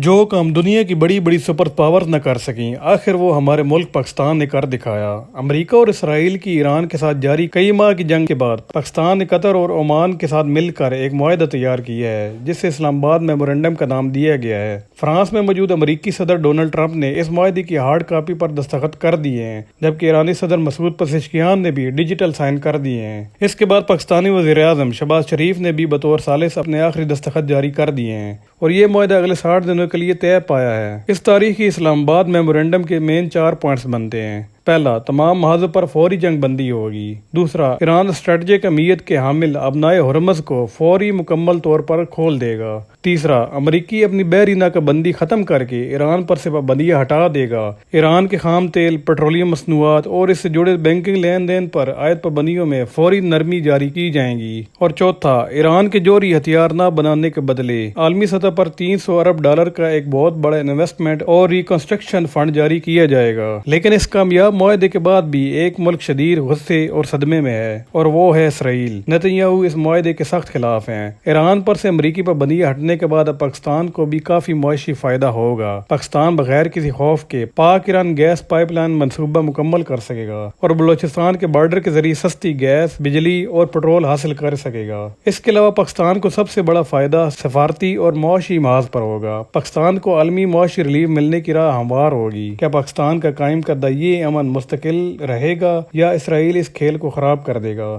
جو کام دنیا کی بڑی بڑی سپر پاور نہ کر سکیں، آخر وہ ہمارے ملک پاکستان نے کر دکھایا۔ امریکہ اور اسرائیل کی ایران کے ساتھ جاری کئی ماہ کی جنگ کے بعد پاکستان نے قطر اور عمان کے ساتھ مل کر ایک معاہدہ تیار کیا ہے، جسے اسلام آباد میمورنڈم کا نام دیا گیا ہے۔ فرانس میں موجود امریکی صدر ڈونلڈ ٹرمپ نے اس معاہدے کی ہارڈ کاپی پر دستخط کر دیے ہیں، جبکہ ایرانی صدر مسعود پزشکیان نے بھی ڈیجیٹل سائن کر دیے ہیں۔ اس کے بعد پاکستانی وزیر اعظم شہباز شریف نے بھی بطور ثالث اپنے آخری دستخط جاری کر دیے ہیں، اور یہ معاہدہ اگلے 60 دنوں کے لیے طے پایا ہے۔ اس تاریخی اسلام آباد میمورنڈم کے مین 4 پوائنٹس بنتے ہیں۔ پہلا، تمام محاذوں پر فوری جنگ بندی ہوگی۔ دوسرا، ایران اسٹریٹجک اہمیت کے حامل ابنائے ہرمز کو فوری مکمل طور پر کھول دے گا۔ تیسرا، امریکی اپنی بحری ناکہ بندی ختم کر کے ایران پر سے پابندیاں ہٹا دے گا۔ ایران کے خام تیل، پیٹرولیم مصنوعات اور اس سے جڑے بینکنگ لین دین پر عائد پابندیوں میں فوری نرمی جاری کی جائیں گی۔ اور چوتھا، ایران کے جوہری ہتھیار نہ بنانے کے بدلے عالمی سطح پر $300 ارب کا ایک بہت بڑا انویسٹمنٹ اور ریکنسٹرکشن فنڈ جاری کیا جائے گا۔ لیکن اس کامیاب معاہدے کے بعد بھی ایک ملک شدید غصے اور صدمے میں ہے، اور وہ ہے اسرائیل۔ نتنیاہو اس معاہدے کے سخت خلاف ہیں۔ ایران پر سے امریکی پابندیاں ہٹنے کے بعد اب پاکستان کو بھی کافی معاشی فائدہ ہوگا۔ پاکستان بغیر کسی خوف کے پاک ایران گیس پائپ لائن منصوبہ مکمل کر سکے گا، اور بلوچستان کے بارڈر کے ذریعے سستی گیس، بجلی اور پٹرول حاصل کر سکے گا۔ اس کے علاوہ پاکستان کو سب سے بڑا فائدہ سفارتی اور معاشی محاذ پر ہوگا۔ پاکستان کو عالمی معاشی ریلیف ملنے کی راہ ہموار ہوگی۔ کیا پاکستان کا قائم کردہ یہ امن مستقل رہے گا، یا اسرائیل اس کھیل کو خراب کر دے گا؟